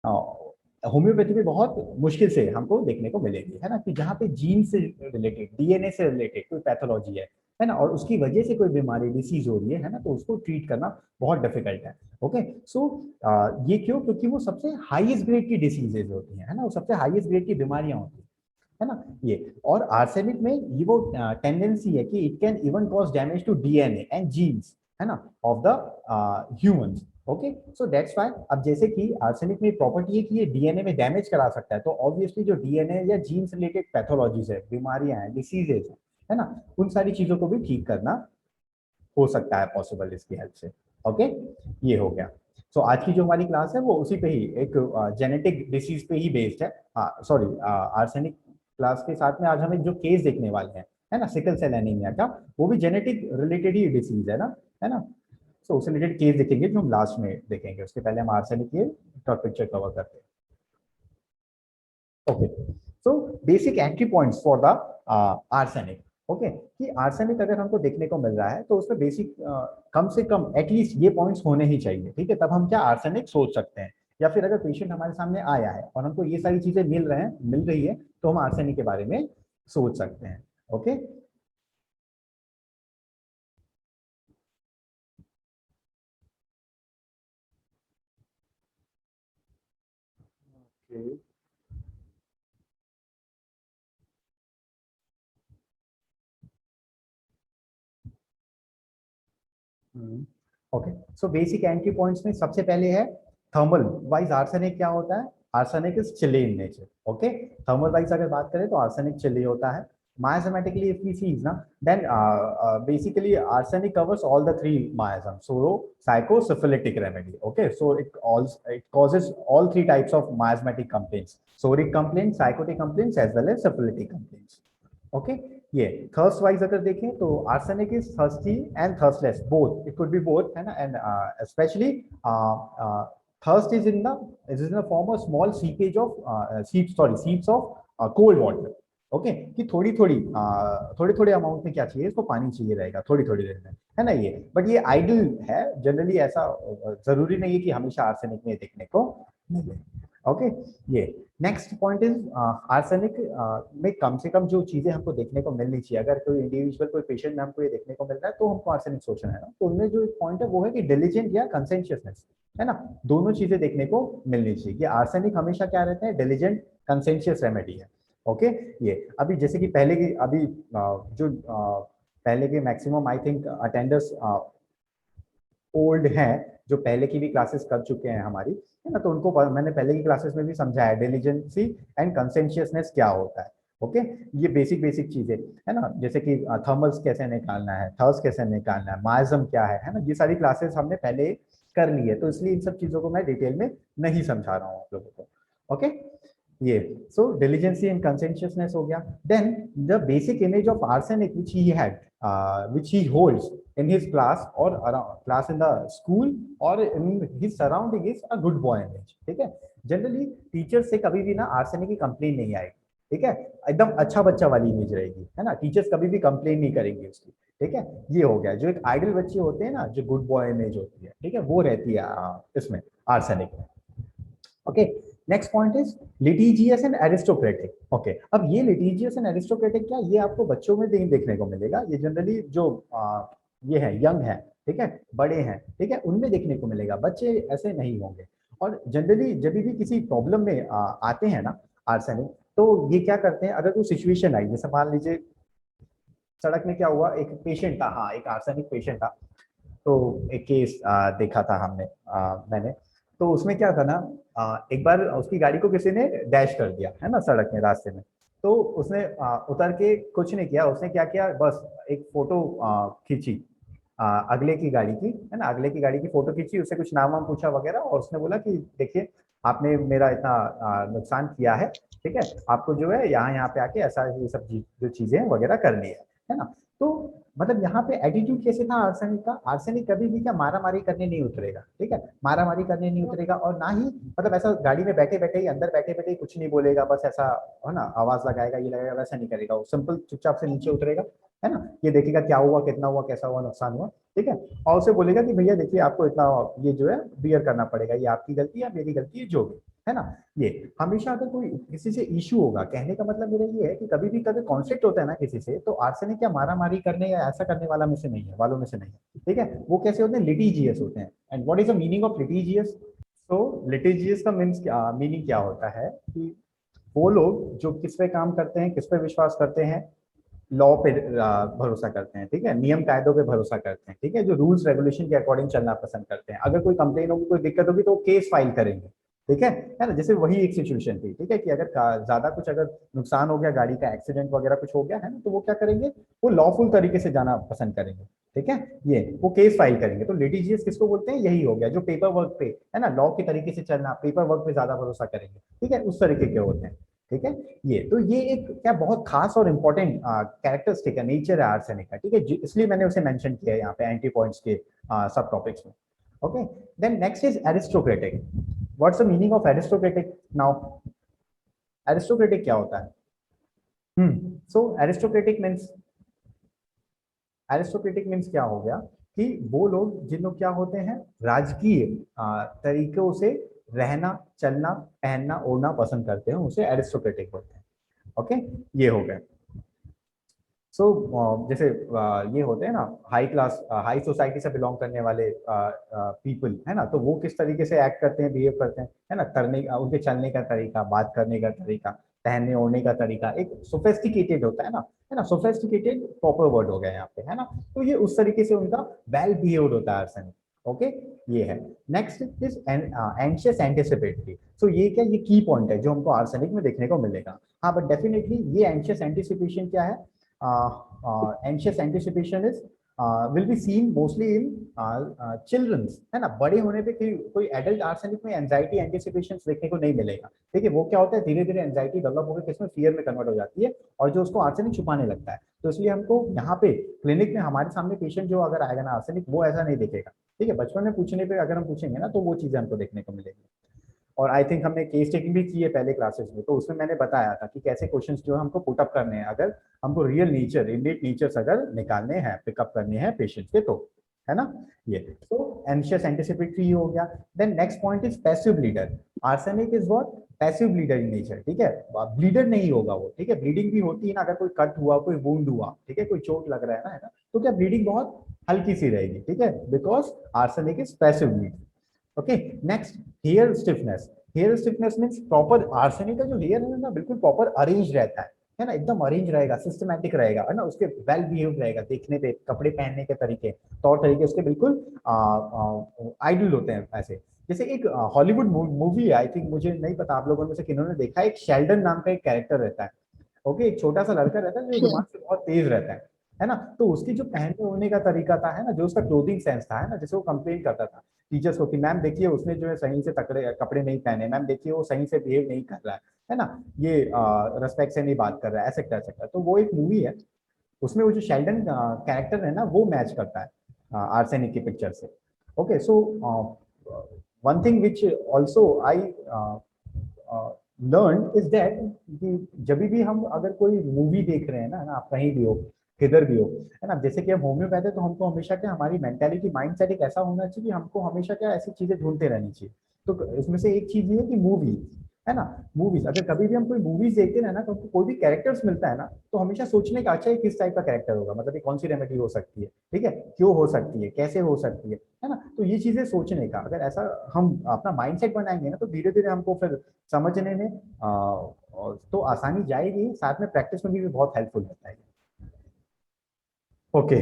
Homeopathy में बहुत मुश्किल से हमको देखने को मिलेगी, है ना, कि जहाँ पे जीन से रिलेटेड, डीएनए से रिलेटेड कोई पैथोलॉजी है ना, और उसकी वजह से कोई बीमारी डिसीज हो रही है ना, तो उसको ट्रीट करना बहुत डिफिकल्ट है। ओके, सो ये क्यों? क्योंकि वो सबसे हाईएस्ट ग्रेड की डिसीजेज होती हैं, है ना, वो सबसे हाईएस्ट ग्रेड की बीमारियां होती हैं, है ना ये। और आर्सेनिक में ये वो टेंडेंसी है कि it can even cause damage to DNA and genes, है ना, of the humans. Okay, so that's why अब जैसे कि आर्सेनिक में प्रॉपर्टी है कि ये डीएनए में डैमेज करा सकता है, तो ऑब्वियसली जो डीएनए या जीन्स रिलेटेड पैथोलॉजीज है, बीमारियां हैं, डिसीजेज है ना, उन सारी चीजों को भी ठीक करना हो सकता है पॉसिबल इसकी हेल्प से। ओके, ये हो गया। सो आज की जो हमारी क्लास है वो उसी पे ही, एक जेनेटिक डिसीज पे ही बेस्ड है। सॉरी, आर्सेनिक क्लास के साथ में आज हम एक जो केस देखने वाले हैं, है ना, सिकल सेल एनीमिया का, वो भी जेनेटिक रिलेटेड ही डिसीज है ना। सो उससे रिलेटेड केस देखेंगे जो हम लास्ट में देखेंगे, उसके पहले हम आर्सेनिक के टॉप पिक्चर कवर करते हैं। Okay, so basic entry points for the arsenic. Okay, कि आर्सेनिक अगर हमको देखने को मिल रहा है तो उसमें बेसिक कम से कम एटलीस्ट ये पॉइंट्स होने ही चाहिए, ठीक है, तब हम क्या आर्सेनिक सोच सकते हैं। या फिर अगर पेशेंट हमारे सामने आया है और हमको ये सारी चीजें मिल रही है, तो हम आर्सेनिक के बारे में सोच सकते हैं। Okay, okay, so basic entry points में सबसे पहले है थर्मल वाइज आर्सेनिक क्या होता है। Arsenic is chilly in nature. Okay, thermal wise अगर बात करें तो आर्सेनिक चिली होता है। Miasmatically, if we see ना, then basically arsenic covers all the three miasm. So psychosyphilitic remedy. Okay, so it causes all three types of miasmatic complaints: psoric complaints, psychotic complaints, as well as syphilitic complaints. Okay, ये thirst wise अगर देखें तो arsenic is thirsty and thirstless both, it could be both, है ना, and especially thirst is in the form of small seepage of sips of cold water. Okay, कि थोड़ी थोड़ी amount में क्या चाहिए, इसको पानी चाहिए रहेगा थोड़ी थोड़ी देर में, है ना ये। बट ये आइडल है जनरली, ऐसा जरूरी नहीं है कि हमेशा आर्सेनिक में देखने को मिले। ओके, ये नेक्स्ट पॉइंट इज आर्सेनिक में कम से कम जो चीजें हमको देखने को मिलनी चाहिए, अगर कोई इंडिविजुअल कोई पेशेंट में हमको ये देखने को मिल रहा है तो हमको आर्सेनिक सोचना है ना, तो उनमें जो एक पॉइंट है वो है कि डिलीजेंट या कंसेंशियसनेस, है ना, दोनों चीजें देखने को मिलनी चाहिए कि आर्सेनिक हमेशा क्या रहता है, डिलीजेंट कंसेंशियस रेमेडी है। ओके, ये अभी जैसे कि पहले की अभी जो पहले के maximum I think attenders old हैं, जो पहले की भी क्लासेस कर चुके हैं हमारी, है ना, तो उनको मैंने पहले की क्लासेस में भी समझाया डिलीजेंसी एंड कंसेंशियसनेस क्या होता है। ओके, ये बेसिक बेसिक चीजें, है ना, जैसे कि थर्मल्स कैसे निकालना है, थर्स कैसे निकालना है, माइज्म क्या है ना, ये सारी क्लासेस हमने पहले कर ली है, तो इसलिए इन सब चीजों को मैं डिटेल में नहीं समझा रहा हूँ आप लोगों को। ओके, ये सो डिलीजेंसी एंड कंसेंशियसनेस हो गया। Then the basic image of arsenic which he had, which he holds in his class or around class in the school or in his surrounding is a good boy image। ठीक है, generally teacher से कभी भी ना arsenic की complain नहीं आएगी, ठीक है, एकदम अच्छा बच्चा वाली इमेज रहेगी, है ना, टीचर्स कभी भी कंप्लेन नहीं करेंगे उसकी। ठीक है, ये हो गया, जो एक आइडल बच्चे होते हैं ना, जो गुड बॉय इमेज होती है, ठीक है, वो रहती है इसमें आर्सेनिक में। Okay, next point is litigious and aristocratic. Okay, अब ये लिटिजियस एंड एरिस्टोक्रेटिक क्या, ये आपको बच्चों में नहीं देखने को मिलेगा, ये जनरली जो ये है यंग है, ठीक है, बड़े हैं, ठीक है, उनमें देखने को मिलेगा, बच्चे ऐसे नहीं होंगे। और जनरली जब भी किसी प्रॉब्लम में आते हैं ना आर्सेनिक, तो ये क्या करते हैं, अगर कोई सिचुएशन आई, जैसे मान लीजिए सड़क में क्या हुआ, एक पेशेंट था, हाँ एक आर्सेनिक पेशेंट था, तो एक केस देखा था हमने, मैंने, तो उसमें क्या था ना, एक बार उसकी गाड़ी को किसी ने डैश कर दिया, है ना, सड़क में रास्ते में। तो उसने उतर के कुछ नहीं किया, उसने क्या किया, बस एक फोटो खींची अगले की गाड़ी की, है ना, अगले की गाड़ी की फोटो खींची, उससे कुछ नाम वाम पूछा वगैरह, और उसने बोला कि देखिए आपने मेरा इतना नुकसान किया है, ठीक है, आपको जो है यहाँ यहाँ पे आके ऐसा ये सब जो चीजें वगैरह करनी है ना। तो मतलब यहाँ पे एटीट्यूड कैसे था आर्सेनिक का, आर्सेनिक कभी भी क्या मारा मारी करने नहीं उतरेगा, ठीक है, मारा मारी करने नहीं उतरेगा, और ना ही मतलब ऐसा गाड़ी में बैठे बैठे ही, अंदर बैठे बैठे ही कुछ नहीं बोलेगा, बस ऐसा है ना, आवाज लगाएगा ये लगेगा, वैसा नहीं करेगा, वो सिंपल चुपचाप से नीचे उतरेगा, है ना, ये देखेगा क्या हुआ, कितना हुआ, कैसा हुआ, नुकसान हुआ, ठीक है, और उसे बोलेगा कि भैया देखिए आपको इतना ये जो है बियर करना पड़ेगा, ये आपकी गलती है, मेरी गलती है, जो भी, है ना। ये हमेशा अगर कोई किसी से इशू होगा, कहने का मतलब मेरा ये है कि कभी भी कभी कॉन्फ्लिक्ट होता है ना किसी से, तो आर्सेनिक क्या मारा मारी करने या ऐसा करने वाला में से नहीं है, वालों में से नहीं है, ठीक है। वो कैसे होते हैं, लिटिजियस होते हैं। And what is the meaning of litigious? तो लिटिजियस का मीनिंग क्या होता है कि वो लोग जो किस पे काम करते हैं, किस पे विश्वास करते हैं, लॉ पे भरोसा करते हैं, ठीक है, नियम कायदों पे भरोसा करते हैं, ठीक है, जो रूल्स रेगुलेशन के अकॉर्डिंग चलना पसंद करते हैं। अगर कोई कंप्लेन होगी, कोई दिक्कत होगी, तो वो केस फाइल करेंगे, ठीक है ना। जैसे वही एक सिचुएशन थी, ठीक है, कि अगर ज्यादा कुछ अगर नुकसान हो गया, गाड़ी का एक्सीडेंट वगैरह कुछ हो गया है ना, तो वो क्या करेंगे, वो लॉफुल तरीके से जाना पसंद करेंगे, ठीक है। ये वो केस फाइल करेंगे। तो लिटिजियस किसको बोलते हैं, यही हो गया जो पेपर वर्क पे, है ना, लॉ के तरीके से चलना, पेपर वर्क पे ज्यादा भरोसा करेंगे, ठीक है, उस तरीके के होते हैं, ठीक है। ये तो ये एक क्या बहुत खास और इंपॉर्टेंट कैरेक्टरिस्टिक है, नेचर है आर्सेनिक का, ठीक है, इसलिए मैंने उसे मेंशन किया है यहाँ पे एंटी पॉइंट्स के सब टॉपिक्स में। Okay, then next is aristocratic. What's the meaning of aristocratic now? Aristocratic क्या होता है? सो एरिस्टोक्रेटिक मीन्स क्या हो गया कि वो लोग जिन लोग क्या होते हैं, राजकीय तरीकों से रहना, चलना, पहनना, ओढ़ना पसंद करते हैं, उसे एरिस्टोक्रेटिक बोलते हैं। ओके, ये हो गया। सो जैसे ये होते हैं ना हाई क्लास, हाई सोसाइटी से बिलोंग करने वाले पीपल, है ना, तो वो किस तरीके से एक्ट करते हैं, बिहेव करते हैं, है ना, करने उनके चलने का तरीका, बात करने का तरीका, पहनने ओढ़ने का तरीका एक सोफेस्टिकेटेड होता है ना, सोफेस्टिकेटेड प्रॉपर वर्ड हो गया यहाँ पे, है ना। तो ये उस तरीके से उनका वेल बिहेव्ड होता है आर्सेनिक। ओके, ये है। Next is anxious anticipatory. So ये क्या, ये की पॉइंट है जो हमको आर्सेनिक में देखने को मिलेगा। हाँ, बट डेफिनेटली ये एंशियस एंटिसिपेशन क्या है, anxious anticipation is will be seen mostly in children's, है ना। बड़े होने पे कोई एडल्ट आर्सेनिक में एंजाइटी एंटिसिपेशन देखने को नहीं मिलेगा, ठीक है। वो क्या होता है, धीरे धीरे एंजाइटी डेवलप होकर किसमें, फियर में कन्वर्ट हो जाती है, और जो उसको आर्सेनिक छुपाने लगता है। तो इसलिए हमको यहाँ पे क्लिनिक में हमारे सामने पेशेंट जो अगर आएगा ना आर्सेनिक, वो ऐसा नहीं दिखेगा, ठीक है। बचपन में पूछने पे अगर हम पूछेंगे ना, तो वो चीजें हमको देखने को मिलेगी। और आई थिंक हमने केस टेकिंग भी की है पहले क्लासेस में, तो उसमें मैंने बताया था कि कैसे क्वेश्चंस जो है हमको पुट अप करने हैं, अगर हमको रियल नेचर, इनडेट नेचर्स अगर निकालने हैं, पिकअप करने हैं पेशेंट्स के, तो है ना। ये तो एंशियस एंटिसिपेटरी हो गया। Then next point is passive bleeder. Arsenic is what, passive bleeder in nature, ठीक है। ब्लीडर नहीं होगा वो, ठीक है। ब्लीडिंग भी होती है ना, अगर कोई कट हुआ, कोई वुंड हुआ, ठीक है, कोई चोट लग रहा है ना, तो क्या ब्लीडिंग बहुत हल्की सी रहेगी, ठीक है, because arsenic is passive bleeder. Okay, next hair stiffness. Hair stiffness means proper arsenic का जो हेयर है ना, बिल्कुल प्रॉपर अरेंज रहता है ना, एकदम अरेंज रहेगा, सिस्टमैटिक रहेगा, है ना, उसके वेल बिहेव्ड रहेगा, देखने पे कपड़े पहनने के तरीके, तौर तरीके उसके बिल्कुल आइडियल होते हैं ऐसे। जैसे एक हॉलीवुड मूवी है, आई थिंक, मुझे नहीं पता आप लोगों में से किन्होंने देखा है, एक शेल्डन नाम का एक कैरेक्टर रहता है। ओके, एक छोटा सा लड़का रहता है जो दिमाग से बहुत तेज रहता है ना। तो उसकी जो पहनने ओढ़ने का तरीका था, है ना, जो उसका क्लोथिंग सेंस था, है ना, जैसे वो कंप्लेन करता था टीचर्स को कि मैम देखिए उसने जो है सही से तकड़े कपड़े नहीं पहने, मैम देखिए वो सही से बिहेव नहीं कर रहा है ना, ये रेस्पेक्ट से नहीं बात कर रहा है, ऐसे कर सकता है। तो वो एक मूवी है, उसमें वो जो शेल्डन कैरेक्टर है ना, वो मैच करता है आर्सेनिक की पिक्चर से। Okay, so one thing which also I learn is that कि जब भी हम अगर कोई मूवी देख रहे हैं ना, आप कहीं भी हो, किधर भी हो, है ना, जैसे कि हम होम्योपैथ है, तो हमको हमेशा क्या, हमारी मेंटेलिटी, माइंडसेट एक ऐसा होना चाहिए कि हमको हमेशा क्या ऐसी चीजें ढूंढते रहनी चाहिए। तो इसमें से एक चीज ये है कि मूवी, है ना, मूवीज, अगर कभी भी हम कोई मूवीज देखते हैं ना, तो हमको कोई भी कैरेक्टर्स मिलता है ना, तो हमेशा सोचने का, अच्छा है किस टाइप का कैरेक्टर होगा, मतलब ये कौन सी रेमेडी हो सकती है, ठीक है, क्यों हो सकती है, कैसे हो सकती है ना। तो ये चीजें सोचने का, अगर ऐसा हम अपना माइंडसेट बनाएंगे ना, तो धीरे धीरे हमको फिर समझने में तो आसानी जाएगी, साथ में प्रैक्टिस में भी बहुत हेल्पफुल रहता है। Okay,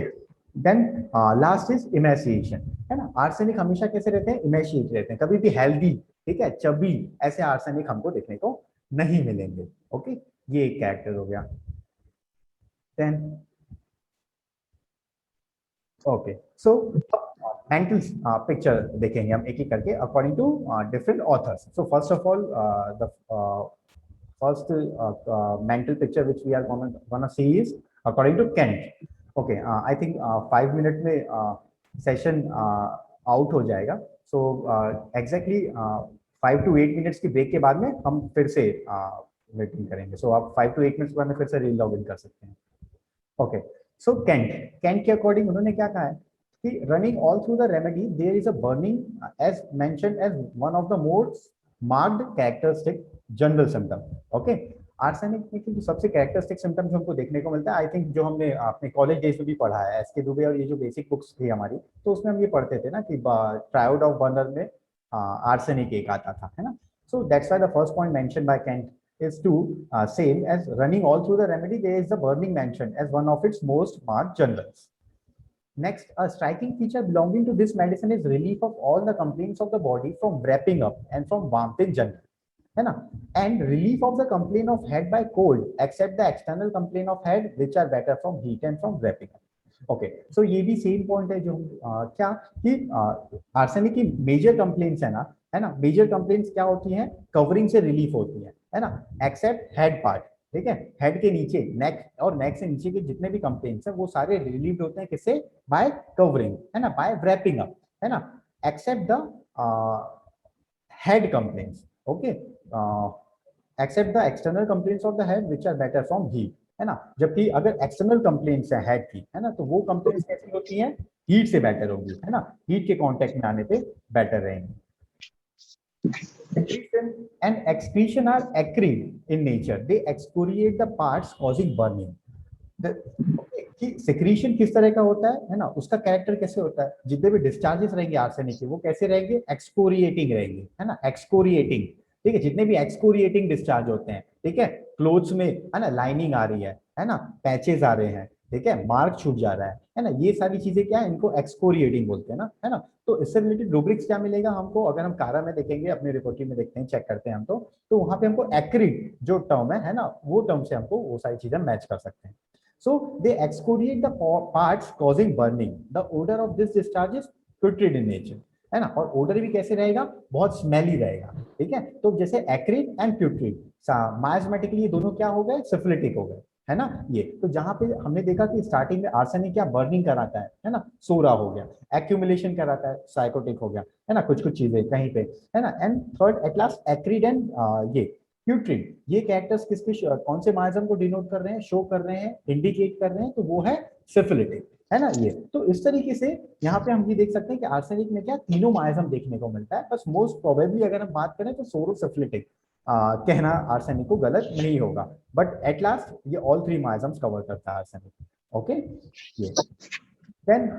then last is emaciation, है ना। आर्सेनिक हमेशा कैसे रहते हैं, इमेशिएट रहते हैं, कभी भी हेल्दी, ठीक है, चबी ऐसे आर्सेनिक हमको देखने को नहीं मिलेंगे। ओके, ये एक कैरेक्टर हो गया। Then okay, so mental picture देखेंगे हम एक एक करके according to different authors. So first of all the first mental picture which we are gonna see is according to Kent. Okay, I think 5 minute में session out हो जाएगा। So exactly 5 to 8 minutes की break के बाद में हम फिर से मीटिंग करेंगे। So आप 5 to 8 minutes के बाद में फिर से रील लॉग इन कर सकते हैं। ओके, सो कैंट के अकॉर्डिंग उन्होंने क्या कहा है कि running all through the remedy there is a burning as mentioned as one of the मोड्स मार्क्ड कैरेक्टरिस्टिक जनरल सिम्टम। ओके, आर्सेनिक में जो सबसे कैरेक्टरिस्टिक सिम्टम जो हमको देखने को मिलता है, आई थिंक जो हमने अपने कॉलेज डेज में भी पढ़ा है, एस के दुबे और ये जो बेसिक बुक्स थी हमारी, तो उसमें हम ये पढ़ते थे ना कि ट्रायोड ऑफ बर्नर में आर्सेनिक एक आता था, है ना। So that's why the first point mention by Kent is to same as running all through the remedy. There is the burning mentioned as one of its most marked generals. Next, a striking feature belonging to this medicine is relief of all the complaints of the body from wrapping up and from warmth in general, है ना, and relief of the complaint of head by cold except the external complaint of head which are better from heat and from wrapping up. Okay, so ये भी same point है जो क्या कि arsenic की major complaints है ना, major complaints क्या होती हैं, कवरिंग से रिलीफ होती है ना, एक्सेप्ट हेड पार्ट, ठीक है, हेड के नीचे नेक और नेक से नीचे के जितने भी कंप्लेंट्स हैं वो सारे रिलीव होते हैं किससे, बाय कवरिंग, है ना, बाय रैपिंग अप, है ना, except the head complaints. Okay, except the external complaints of the head which are better from heat, है ना, जबकि अगर एक्सटर्नल कंप्लेंट्स है हेड की, है ना, तो वो कंप्लेंट्स कैसी होती हैं, हीट से बेटर होगी, है ना, हीट के कांटेक्ट में आने पे बेटर रहेंगे। Secretion and excretion are acrid in nature. They excoriate the parts causing burning. कि सिक्रीशन किस तरह का होता है ना, उसका कैरेक्टर कैसे होता है, जितने भी डिस्चार्जेस रहेंगे आर्सेनिक के वो कैसे रहेंगे, एक्सकोरिएटिंग रहेंगे, है ना, एक्सकोरिएटिंग, ठीक है, जितने भी एक्सकोरिएटिंग डिस्चार्ज होते हैं, ठीक है, क्लोथ्स में, है ना, लाइनिंग आ रही है ना, पैचेस आ रहे हैं, ठीक है, मार्क छूट जा रहा है ना, ये सारी चीजें क्या है, इनको एक्सकोरिएटिंग बोलते हैं ना, है ना। तो इससे रिलेटेड रूब्रिक्स क्या मिलेगा हमको, अगर हम कारा में देखेंगे, अपने रिपोर्ट में देखते हैं, चेक करते हैं हम तो वहां पे हमको एक्रिड जो टर्म है ना, वो टर्म से हमको वो सारी चीजें मैच कर सकते हैं। So they excoriate the parts causing burning. The odor of this discharge is putrid in nature, है ना, और odor भी कैसे रहेगा, बहुत स्मेली रहेगा, ठीक है। तो जैसे एक्रिड एंड प्यूट्रिड, माइजमेटिकली ये दोनों क्या हो गए, सिफिलिटिक हो गए, है ना। ये तो जहां पे हमने देखा कि स्टार्टिंग में आर्सेनिक क्या बर्निंग कराता है ना, सोरा हो गया, एक्यूमुलेशन कराता है, साइकोटिक हो गया, है ना, कुछ कुछ चीजें कहीं पे, है ना, and third at last acrid and ये प्यूट्रिड, ये कैरेक्टर्स किसके कौन से माइजम को डिनोट कर रहे हैं, शो कर रहे हैं, इंडिकेट कर रहे हैं, तो वो है सिफिलिटिक, है ना। ये तो इस तरीके से यहाँ पे हम ये देख सकते हैं कि आर्सेनिक में क्या तीनों माइजम देखने को मिलता है, बस मोस्ट प्रोबेबली अगर हम बात करें तो सोरोसिफिलिटिक कहना आर्सेनिक को गलत नहीं होगा, बट एट लास्ट ये ऑल थ्री माइजम्स कवर करता है आर्सेनिक। ओके, ये then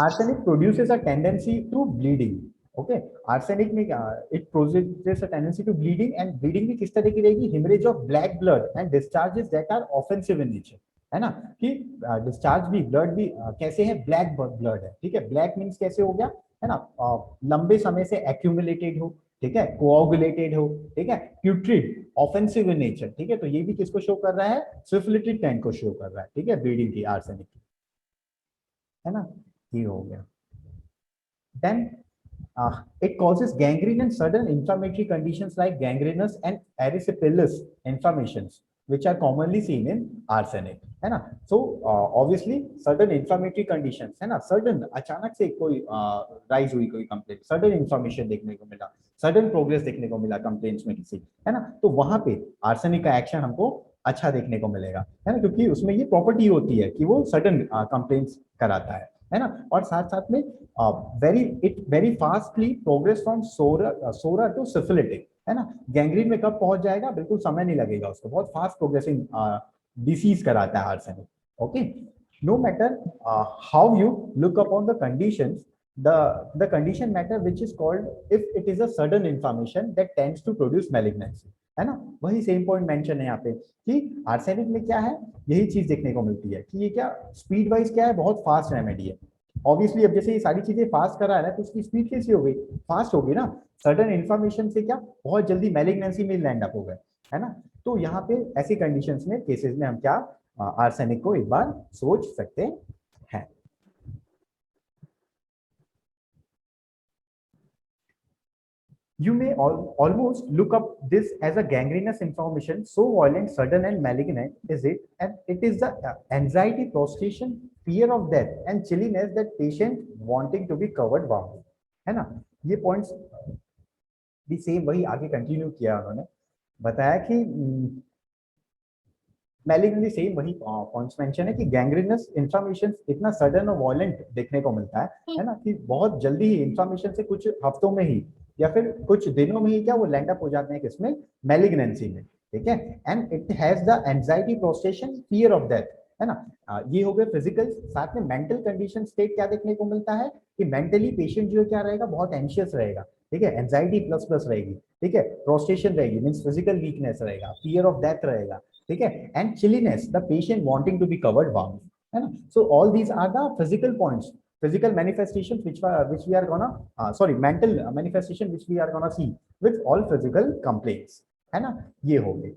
arsenic produces a tendency to bleeding. Okay, arsenic में it produces a tendency to bleeding, and bleeding भी किस तरह की रहेगी, haemorrhage of black blood and discharges that are offensive in nature, है ना, कि डिस्चार्ज भी ब्लड भी कैसे है, ब्लैक ब्लड है, ठीक है, ब्लैक मींस कैसे हो गया, है ना, लंबे समय से एक्यूमुलेटेड हो, ठीक है, कोआगुलेटेड हो, ठीक है, प्यूट्रिड, ऑफेंसिव इन नेचर, ठीक है, तो ये भी किसको शो कर रहा है, सिफिलिटिक टेंड को शो कर रहा है, ठीक है, ब्लीडिंग की आर्सेनिक की, है ना, ये हो गया। Then it causes gangrene and sudden inflammatory conditions like gangrenous and erysipelas inflammations, which are commonly seen in arsenic, है ना। So obviously sudden inflammatory conditions, है ना, sudden अचानक से कोई राइज हुई कोई कंप्लेंट, sudden inflammation देखने को मिला, sudden progress देखने को मिला कंप्लेंट्स में किसी, है ना, तो वहां पे आर्सेनिक का एक्शन हमको अच्छा देखने को मिलेगा, है ना, क्योंकि उसमें ये प्रॉपर्टी होती है कि वो सडन कंप्लेंट्स कराता है ना, और साथ साथ में very fastly progress from psora to syphilitic, है ना, गैंग्रीन में कब पहुंच जाएगा, बिल्कुल समय नहीं लगेगा उसको, बहुत फास्ट प्रोग्रेसिंग डिसीज कराता है arsenic. Okay, no matter how you look upon the conditions, the condition matter which is called if it is a sudden inflammation that tends to produce malignancy, है ना, वही सेम पॉइंट मेंशन है यहाँ पे कि arsenic में क्या है, यही चीज देखने को मिलती है कि ये क्या स्पीड वाइज क्या है, बहुत फास्ट रेमेडी है। ऑब्वियसली अब जैसे ये सारी चीजें फास्ट करा है ना, तो उसकी स्पीड कैसी हो गई, फास्ट होगी ना, सडन इन्फॉर्मेशन से क्या बहुत जल्दी मैलिग्नेंसी में लैंड अप हो गए, है ना। तो यहाँ पे ऐसी कंडीशंस में केसेस में हम क्या आर्सेनिक को एक बार सोच सकते हैं। You may almost look up this as a gangrenous inflammation, so violent, sudden, and malignant is it, and it is the anxiety, prostration, fear of death, and chilliness that patient wanting to be covered warmly, है ना। ये points भी same वही आगे continue किया उन्होंने, बताया कि मैलिग्नेंसी सेम वही पॉइंट्स मेंशन है कि गैंग्रीनस इन्फ्लामेशन इतना सडन और वायलेंट देखने को मिलता है ना, कि बहुत जल्दी ही इन्फ्लामेशन से कुछ हफ्तों में ही या फिर कुछ दिनों में ही क्या वो लैंड अप हो जाते हैं किसमें, मैलिग्नेंसी में, ठीक है। And it has the anxiety, prostration, fear of death, है ना। ये हो गए फिजिकल। साथ में मेंटल कंडीशन स्टेट क्या देखने को मिलता है कि मेंटली पेशेंट जो है क्या रहेगा, बहुत एंशियस रहेगा, ठीक है, एंजाइटी प्लस प्लस रहेगी, ठीक है, प्रोस्ट्रेशन रहेगी मींस फिजिकल वीकनेस रहेगा, फियर ऑफ डेथ रहेगा, ठीक है, and chilliness, the patient wanting to be covered warm, है ना। So all these are the physical points, physical manifestations which we are gonna sorry mental manifestation which we are gonna see with all physical complaints, है ना। ये हो गए।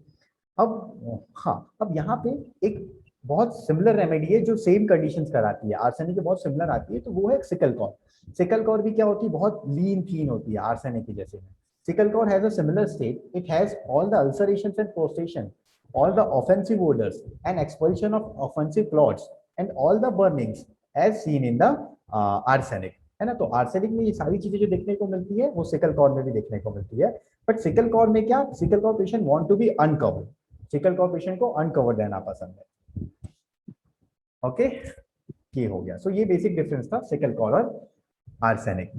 अब हाँ, अब यहाँ पे एक बहुत सिमिलर रेमेडी है जो सेम कंडीशंस कराती है, आर्सेनिक के बहुत सिमिलर आती है, तो वो है सिकल कॉर। सिकल कॉर भी क्या होती है, बहुत लीन थीन होती है आर्सेनिक की जैसे। Secale cor has a similar state, it has all the ulcerations and prostration, all the offensive odors and expulsion of offensive clots and all the burnings as seen in the arsenic, है ना। तो arsenic में ये सारी चीजें जो देखने को मिलती है वो सिकल कॉर में भी देखने को मिलती है। बट सिकल कॉर में क्या, secale cor patient want to be uncovered, secale cor patient को अनकवर्ड रहना पसंद है। ओके, ये हो गया। सो ये बेसिक डिफरेंस था सिकल कॉर और आर्सेनिक।